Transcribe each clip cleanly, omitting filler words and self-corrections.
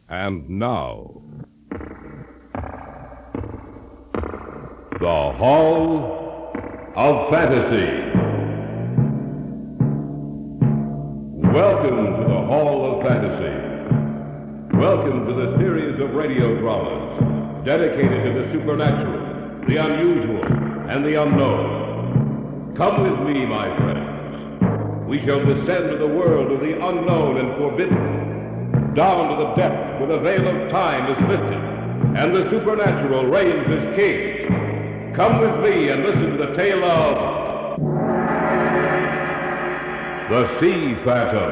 And now, the Hall of Fantasy. Welcome to the Hall of Fantasy. Welcome to the series of radio dramas dedicated to the supernatural, the unusual, and the unknown. Come with me, my friends. We shall descend to the world of the unknown and forbidden, down to the depths where the veil of time is lifted, and the supernatural reigns as king. Come with me and listen to the tale of the Sea Phantom.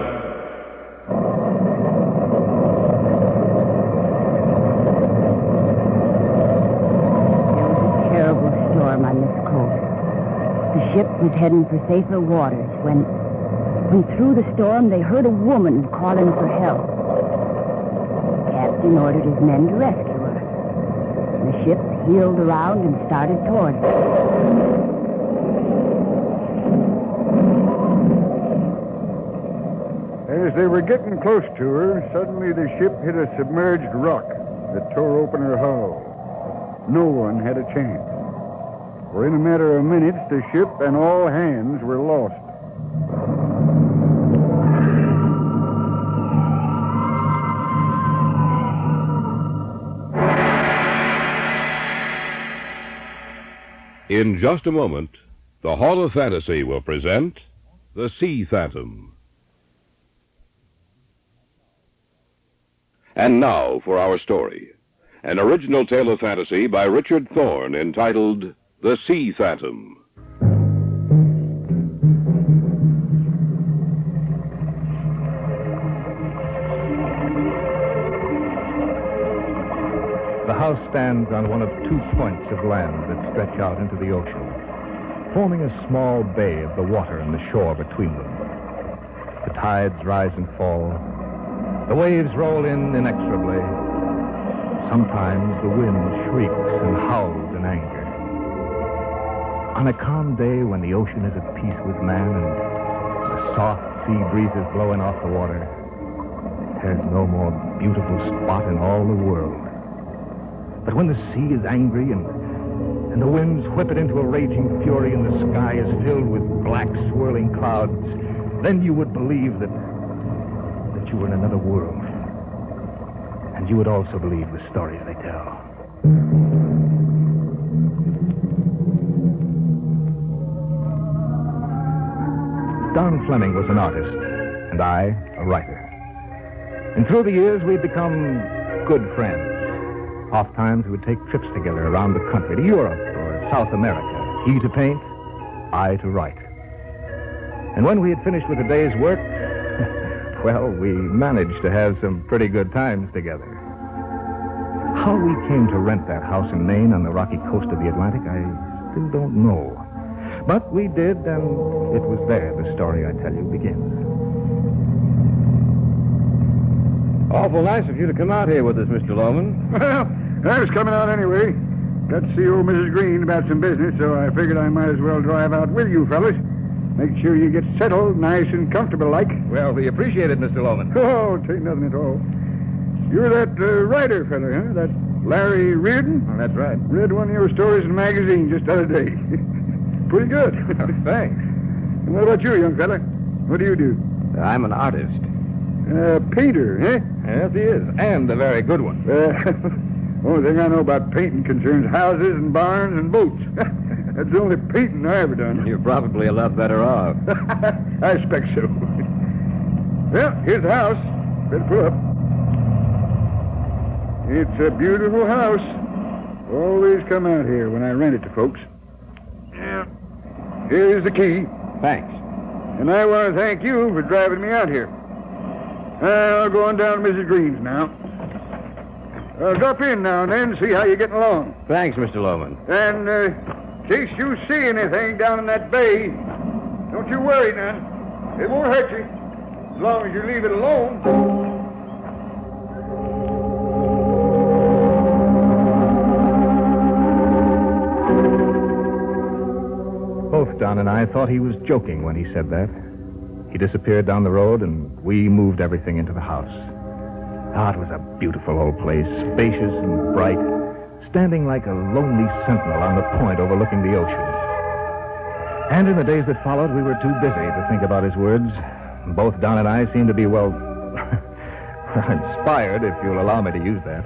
There was a terrible storm on this coast. The ship was heading for safer waters when through the storm they heard a woman calling for help. The captain ordered his men to rescue her. The ship heeled around and started towards her. As they were getting close to her, suddenly the ship hit a submerged rock that tore open her hull. No one had a chance. For in a matter of minutes, the ship and all hands were lost. In just a moment, the Hall of Fantasy will present The Sea Phantom. And now for our story, an original tale of fantasy by Richard Thorne entitled The Sea Phantom. The house stands on one of two points of land that stretch out into the ocean, forming a small bay of the water and the shore between them. The tides rise and fall. The waves roll in inexorably. Sometimes the wind shrieks and howls in anger. On a calm day when the ocean is at peace with man and the soft sea breezes blowing off the water, there's no more beautiful spot in all the world. But when the sea is angry and the winds whip it into a raging fury and the sky is filled with black swirling clouds, then you would believe that you were in another world. And you would also believe the stories they tell. Don Fleming was an artist, and I, a writer. And through the years, we'd become good friends. Oftentimes, we would take trips together around the country, to Europe or South America. He to paint, I to write. And when we had finished with the day's work, well, we managed to have some pretty good times together. How we came to rent that house in Maine on the rocky coast of the Atlantic, I still don't know. But we did, and it was there the story I tell you begins. Awful nice of you to come out here with us, Mr. Loman. Well, I was coming out anyway. Got to see old Mrs. Green about some business, so I figured I might as well drive out with you fellas. Make sure you get settled nice and comfortable like. Well, we appreciate it, Mr. Loman. Oh, tain't nothing at all. You're that writer fella, huh? That Larry Reardon? Oh, that's right. Read one of your stories in a magazine just the other day. Pretty good. Thanks. And what about you, young fella? What do you do? I'm an artist. Painter, eh? Yes, he is. And a very good one. Only thing I know about painting concerns houses and barns and boats. That's the only painting I ever done. You're probably a lot better off. I expect so. Well, here's the house. Better pull up. It's a beautiful house. Always come out here when I rent it to folks. Yeah. Here's the key. Thanks. And I want to thank you for driving me out here. I'll go on down to Mrs. Green's now. Drop in now and then, see how you're getting along. Thanks, Mr. Loman. And, in case you see anything down in that bay, don't you worry none. It won't hurt you, as long as you leave it alone. Both Don and I thought he was joking when he said that. He disappeared down the road, and we moved everything into the house. Ah, it was a beautiful old place, spacious and bright, standing like a lonely sentinel on the point overlooking the ocean. And in the days that followed, we were too busy to think about his words. Both Don and I seemed to be, well, inspired, if you'll allow me to use that.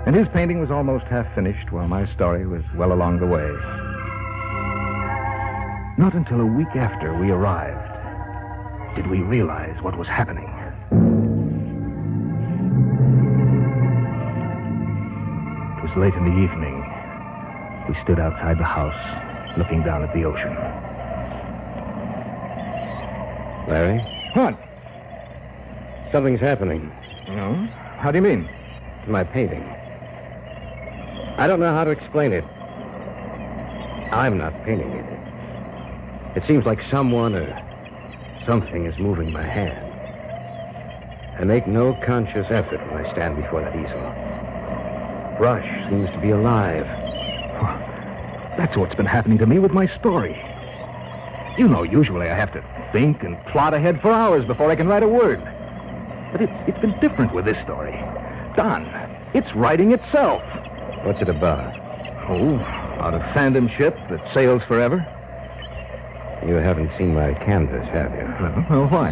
And his painting was almost half finished, while my story was well along the way. Not until a week after we arrived did we realize what was happening. It was late in the evening. We stood outside the house, looking down at the ocean. Larry? What? Something's happening. No? How do you mean? To my painting. I don't know how to explain it. I'm not painting it. It seems like someone or something is moving my hand. I make no conscious effort when I stand before that easel. Brush seems to be alive. That's what's been happening to me with my story. You know, usually I have to think and plot ahead for hours before I can write a word. But it's been different with this story. Don, it's writing itself. What's it about? Oh, about a phantom ship that sails forever. You haven't seen my canvas, have you? Well, why?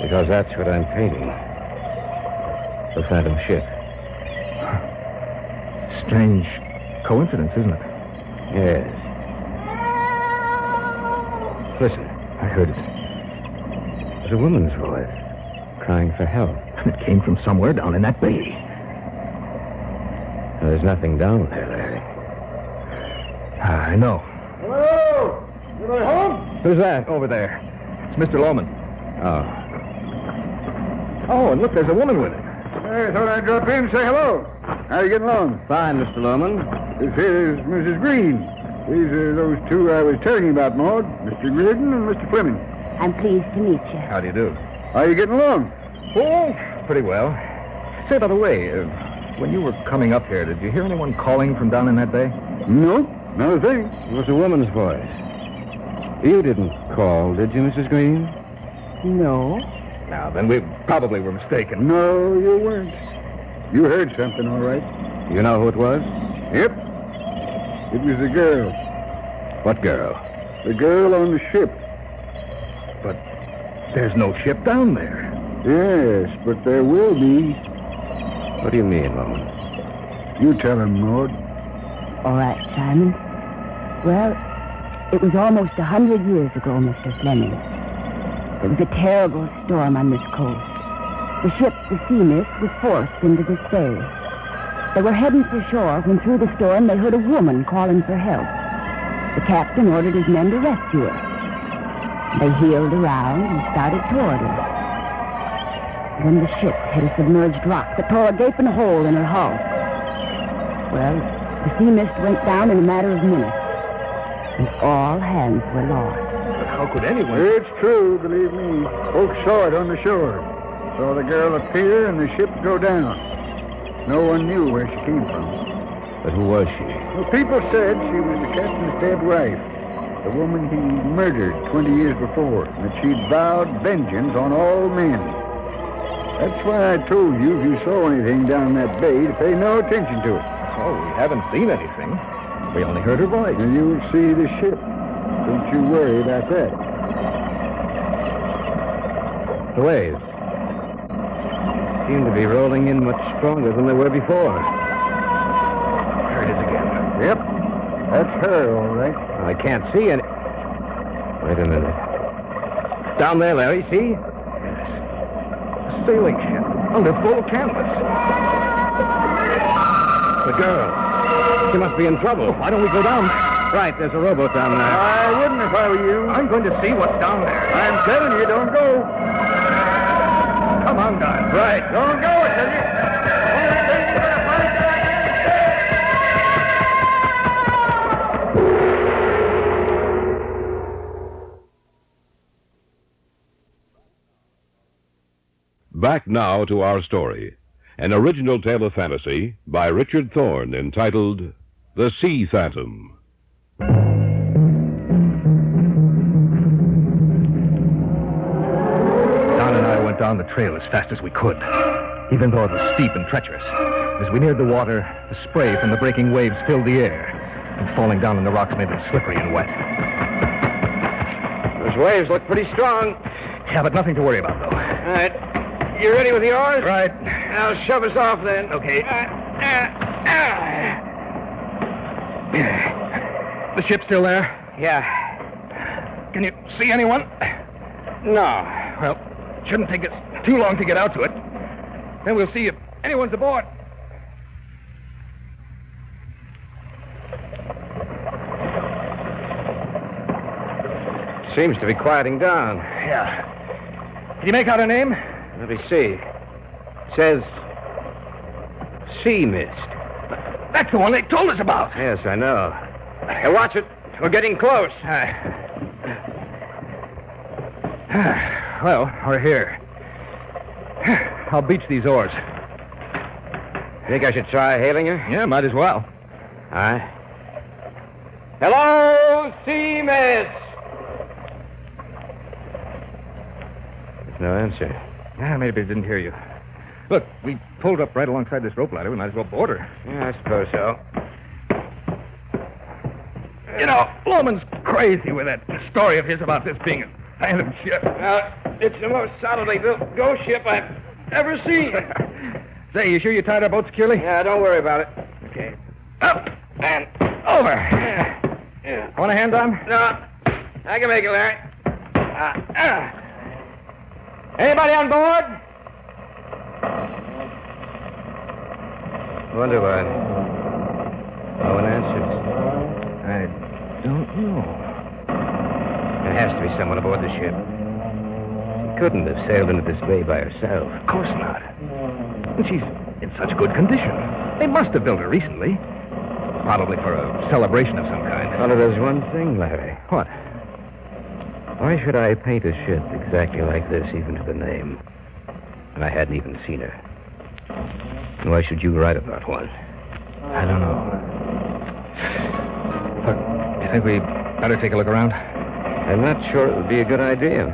Because that's what I'm painting. The phantom ship. Strange coincidence, isn't it? Yes. Listen. I heard it. There's a woman's voice crying for help. It came from somewhere down in that bay. There's nothing down there, Larry. I know. Hello? Anybody home? Who's that? Over there. It's Mr. Lohman. Oh. Oh, and look, there's a woman with him. I thought I'd drop in and say hello. How you getting along? Fine, Mr. Lohman. This here is Mrs. Green. These are those two I was telling you about, Maud. Mr. Reardon and Mr. Fleming. I'm pleased to meet you. How do you do? How you getting along? Oh, pretty well. Say, by the way, when you were coming up here, did you hear anyone calling from down in that bay? No, not a thing. It was a woman's voice. You didn't call, did you, Mrs. Green? No. Now, then we probably were mistaken. No, you weren't. You heard something, all right. You know who it was? Yep. It was the girl. What girl? The girl on the ship. But there's no ship down there. Yes, but there will be. What do you mean, Lohman? You tell him, Maud. All right, Simon. Well, it was almost 100 years ago, Mr. Fleming. There was a terrible storm on this coast. The ship, the Sea Mist, was forced into this bay. They were heading for shore when through the storm they heard a woman calling for help. The captain ordered his men to rescue her. They heeled around and started toward her. Then the ship hit a submerged rock that tore a gaping hole in her hull. Well, the Sea Mist went down in a matter of minutes, and all hands were lost. But how could anyone... It's true, believe me. Folks saw it on the shore. Saw the girl appear and the ship go down. No one knew where she came from. But who was she? Well, people said she was the captain's dead wife, the woman he murdered 20 years before, and that she'd vowed vengeance on all men. That's why I told you if you saw anything down that bay to pay no attention to it. Oh, we haven't seen anything. We only heard her voice. And you'll see the ship. Don't you worry about that. The waves seem to be rolling in much stronger than they were before. There it is again. Yep. That's her, all right. I can't see any... Wait a minute. Down there, Larry, see? A sailing ship under full canvas. The girl. She must be in trouble. Why don't we go down? Right, there's a rowboat down there. I wouldn't if I were you. I'm going to see what's down there. I'm telling you, don't go. Come on, Don. Right. Don't go, I tell you. Only thing you're gonna find out Back now to our story. An original tale of fantasy by Richard Thorne entitled The Sea Phantom. Don and I went down the trail as fast as we could. even though it was steep and treacherous. As we neared the water, the spray from the breaking waves filled the air, and falling down on the rocks made them slippery and wet. Those waves look pretty strong. Yeah, but nothing to worry about, though. All right. You ready with the oars? Right. Now shove us off, then. Okay. The ship's still there? Yeah. Can you see anyone? No. Well, shouldn't take us too long to get out to it. Then we'll see if anyone's aboard. Seems to be quieting down. Yeah. Can you make out her name? Let me see. It says sea mist. That's the one they told us about. Yes, I know. Hey, watch it. We're getting close. Well, we're here. I'll beach these oars. Think I should try hailing her? Yeah, might as well. All right. Hello, sea mist. There's no answer. Yeah, maybe they didn't hear you. Look, we pulled up right alongside this rope ladder. We might as well board her. Yeah, I suppose so. You know, Loman's crazy with that story of his about this being a phantom ship. Well, it's the most solidly built ghost ship I've ever seen. Say, you sure you tied our boat securely? Yeah, don't worry about it. Okay. Up and over. Yeah. Want a hand, Don? No, I can make it, Larry. Anybody on board? Wonder why. No one answers. I don't know. There has to be someone aboard the ship. She couldn't have sailed into this bay by herself. Of course not. And she's in such good condition. They must have built her recently. Probably for a celebration of some kind. Well, there's one thing, Larry. What? Why should I paint a ship exactly like this, even to the name? And I hadn't even seen her. And why should you write about one? I don't know. Look, you think we better take a look around? I'm not sure it would be a good idea.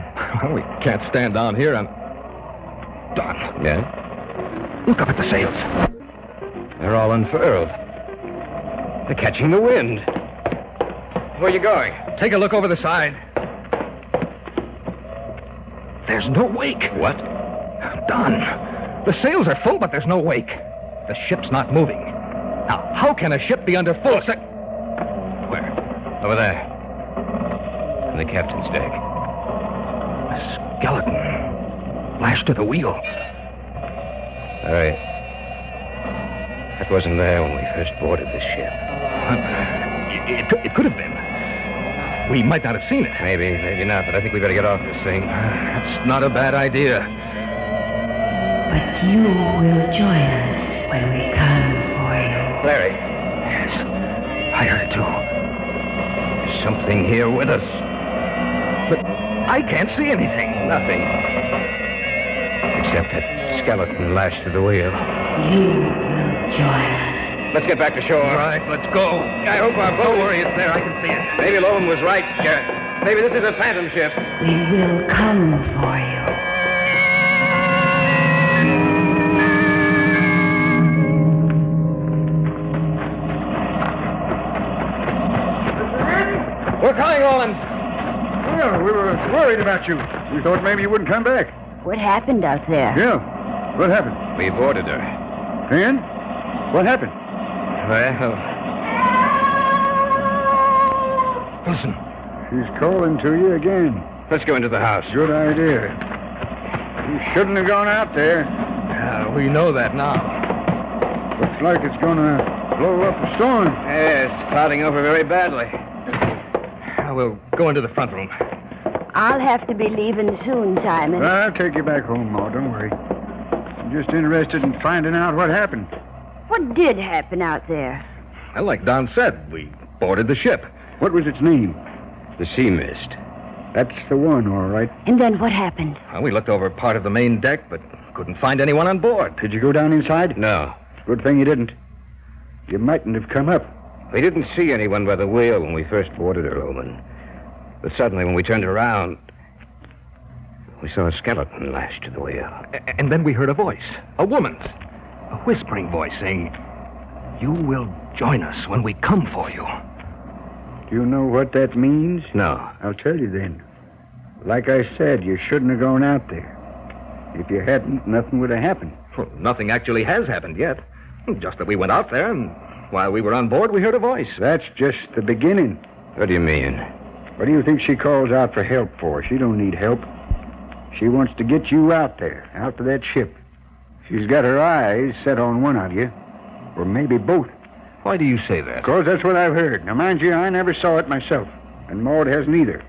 Well, we can't stand down here and... Don. Yeah? Look up at the sails. They're all unfurled. They're catching the wind. Where are you going? Take a look over the side. There's no wake. What? Don, the sails are full, but there's no wake. The ship's not moving. Now, how can a ship be under full sail? Where? Over there. On the captain's deck. A skeleton. Lashed to the wheel. Larry, that wasn't there when we first boarded this ship. It could have been. We might not have seen it. Maybe, maybe not, but I think we better get off this thing. That's not a bad idea. But you will join us when we come for you. Larry, Yes, I heard it too. there's something here with us. But I can't see anything. Nothing. Except that skeleton lashed to the wheel. You will join us. Let's get back to shore. All right, let's go. I hope our boat... Don't worry, it's there. I can see it. Maybe Loman was right, Sheriff. Maybe this is a phantom ship. We will come for you. We're coming, Olson. Yeah, we were worried about you. We thought maybe you wouldn't come back. What happened out there? Yeah. What happened? We boarded her. And? What happened? Well, Listen. She's calling to you again. let's go into the house. Good idea. You shouldn't have gone out there. We know that now. Looks like it's gonna blow up a storm. Yes, clouding over very badly. We'll go into the front room. I'll have to be leaving soon, Simon. I'll take you back home, Ma. Don't worry. I'm just interested in finding out what happened. What did happen out there? Well, like Don said, we boarded the ship. What was its name? The sea mist. That's the one, all right. And then what happened? Well, we looked over part of the main deck, but couldn't find anyone on board. Did you go down inside? No. Good thing you didn't. You mightn't have come up. We didn't see anyone by the wheel when we first boarded her, Olson. But suddenly, when we turned around... We saw a skeleton lashed to the wheel. And then we heard a voice, a woman's, a whispering voice saying, "You will join us when we come for you." Do you know what that means? No. I'll tell you then. Like I said, you shouldn't have gone out there. If you hadn't, nothing would have happened. Well, nothing actually has happened yet. Just that we went out there, and while we were on board, we heard a voice. That's just the beginning. What do you mean? What do you think she calls out for help for? She don't need help. She wants to get you out there, out to that ship. She's got her eyes set on one of you, or maybe both. Why do you say that? Because that's what I've heard. Now, mind you, I never saw it myself, and Maud hasn't either.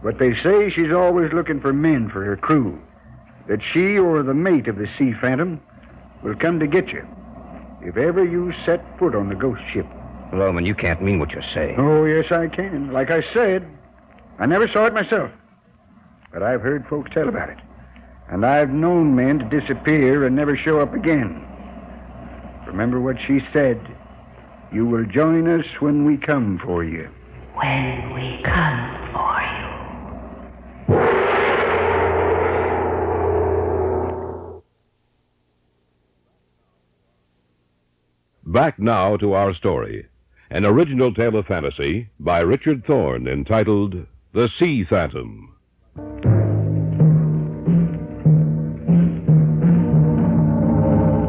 But they say she's always looking for men for her crew, that she or the mate of the Sea Phantom will come to get you if ever you set foot on the ghost ship. Loman, you can't mean what you're saying. Oh, yes, I can. Like I said, I never saw it myself. But I've heard folks tell about it. And I've known men to disappear and never show up again. Remember what she said. You will join us when we come for you. When we come for you. Back now to our story. An original tale of fantasy by Richard Thorne entitled The Sea Phantom.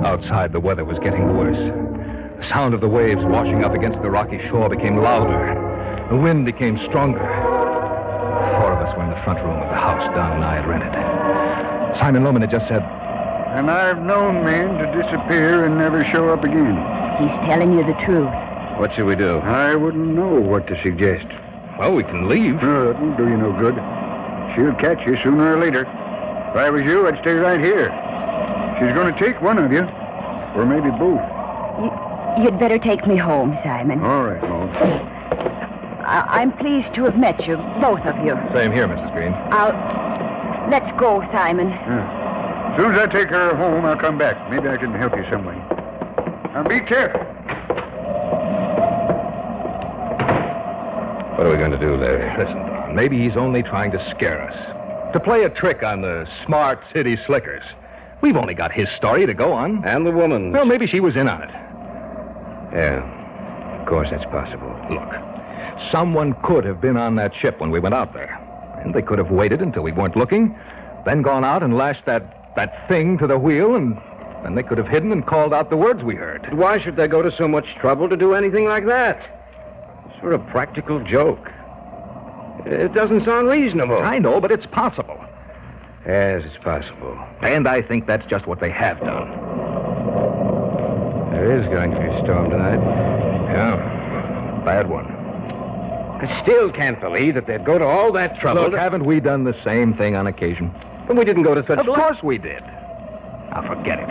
Outside, the weather was getting worse. The sound of the waves washing up against the rocky shore became louder. The wind became stronger. 4 of us were in the front room of the house Don and I had rented. Simon Loman had just said, And I've known men to disappear and never show up again. He's telling you the truth. What should we do? I wouldn't know what to suggest. "Well, we can leave." No, it won't do you no good. She'll catch you sooner or later. If I was you, I'd stay right here. She's going to take one of you, or maybe both. You'd better take me home, Simon. All right, Maud. I'm pleased to have met you, both of you. Same here, Mrs. Green. Let's go, Simon. Yeah. As soon as I take her home, I'll come back. Maybe I can help you some way. Now, be careful. What are we going to do, Larry? Listen, Don, maybe he's only trying to scare us. To play a trick on the smart city slickers. We've only got his story to go on. And the woman. Well, maybe she was in on it. Yeah, of course that's possible. Look, someone could have been on that ship when we went out there. And they could have waited until we weren't looking, then gone out and lashed that thing to the wheel, and then they could have hidden and called out the words we heard. Why should they go to so much trouble to do anything like that? Sort of practical joke. It doesn't sound reasonable. I know, but it's possible. Yes, it's possible. And I think that's just what they have done. There is going to be a storm tonight. Yeah, bad one. I still can't believe that they'd go to all that trouble. Look, haven't we done the same thing on occasion? But we didn't go to such... Of course we did. Now, forget it.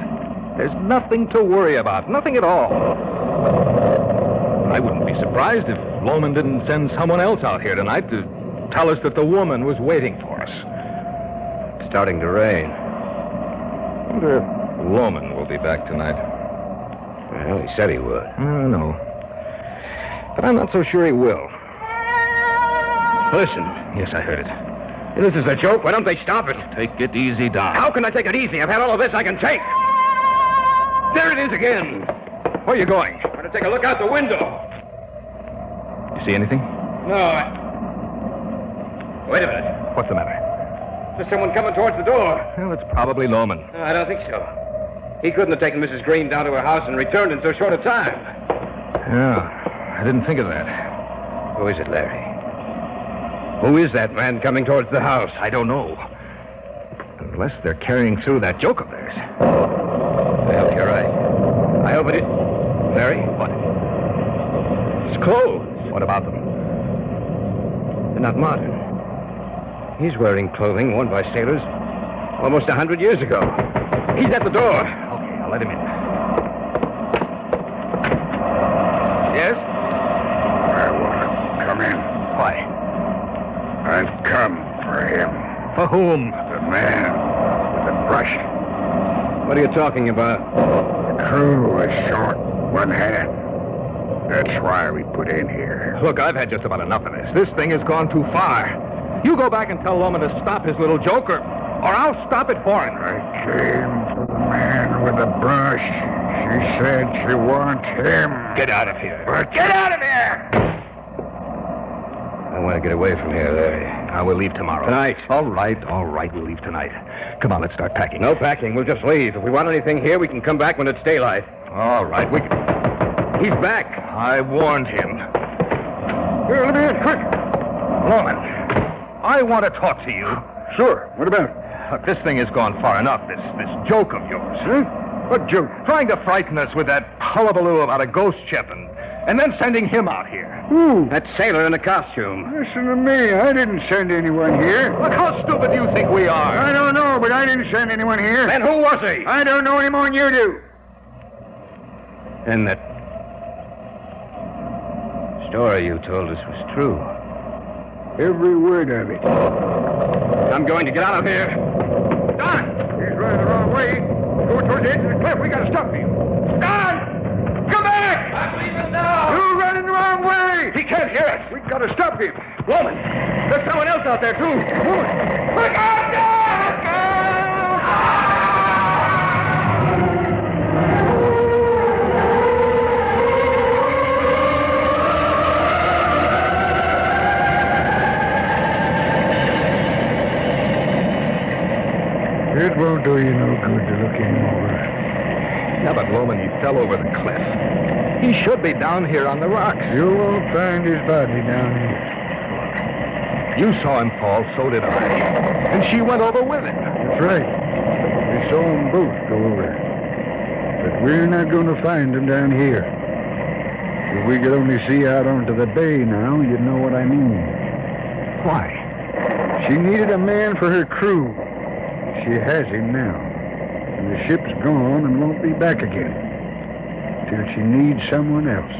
There's nothing to worry about. Nothing at all. I wouldn't be surprised if Loman didn't send someone else out here tonight to tell us that the woman was waiting for us. It's starting to rain. I wonder if Loman will be back tonight. Well, he said he would. I know. But I'm not so sure he will. Listen. Yes, I heard it. This is a joke. Why don't they stop it? Take it easy, Don. How can I take it easy? I've had all of this I can take. There it is again. Where are you going? I'm going to take a look out the window. You see anything? No, Wait a minute. What's the matter? There's someone coming towards the door. Well, it's probably Loman. No, I don't think so. He couldn't have taken Mrs. Green down to her house and returned in so short a time. Yeah, I didn't think of that. Who is it, Larry? Who is that man coming towards the house? I don't know. Unless they're carrying through that joke of theirs. Well, you're right. I hope it is. Larry? What? His clothes. What about them? They're not modern. He's wearing clothing worn by sailors almost 100 years ago. He's at the door. Okay, I'll let him in. Yes? I want to come in. Why? I've come for him. For whom? The man with the brush. What are you talking about? The crew was short one hand. That's why we put in here. Look, I've had just about enough of this. This thing has gone too far. You go back and tell Loman to stop his little joke, or I'll stop it for him. I came for the man with the brush. She said she wants him. Get out of here. But get out of here! I want to get away from here, Larry. We'll leave tomorrow. Tonight. All right, we'll leave tonight. Come on, let's start packing. No packing. We'll just leave. If we want anything here, we can come back when it's daylight. All right, He's back. I warned him. Here, let me in, quick. Loman, I want to talk to you. Sure, what about it? Look, this thing has gone far enough, this joke of yours. Huh? What joke? Trying to frighten us with that hullabaloo about a ghost ship and then sending him out here. Who? That sailor in the costume. Listen to me. I didn't send anyone here. Look, how stupid do you think we are? I don't know, but I didn't send anyone here. Then who was he? I don't know any more than you do. And that story you told us was true. Every word of it. I'm going to get out of here. Don! He's running the wrong way. Go toward the edge of the cliff. We gotta stop him. Don! Come back! I'm leaving now. You're running the wrong way. He can't hear us. We gotta stop him. Woman, there's someone else out there, too. Look out! Look It won't do you no good to look anymore. Yeah, but Loman, he fell over the cliff. He should be down here on the rocks. You won't find his body down here. You saw him fall, so did I. And she went over with him. That's right. We saw them both go over. But we're not going to find them down here. If we could only see out onto the bay now, you'd know what I mean. Why? She needed a man for her crew. She has him now. And the ship's gone and won't be back again. Till she needs someone else.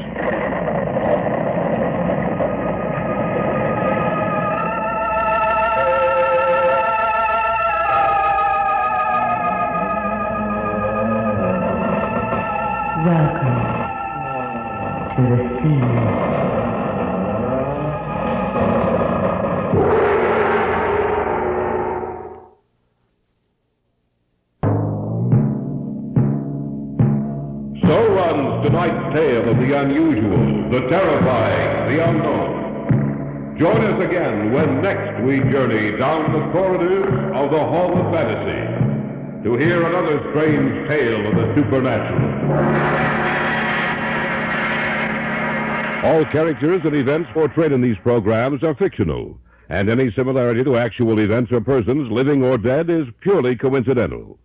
Welcome to the sea. Tonight's tale of the unusual, the terrifying, the unknown. Join us again when next we journey down the corridors of the Hall of Fantasy to hear another strange tale of the supernatural. All characters and events portrayed in these programs are fictional, and any similarity to actual events or persons, living or dead, is purely coincidental.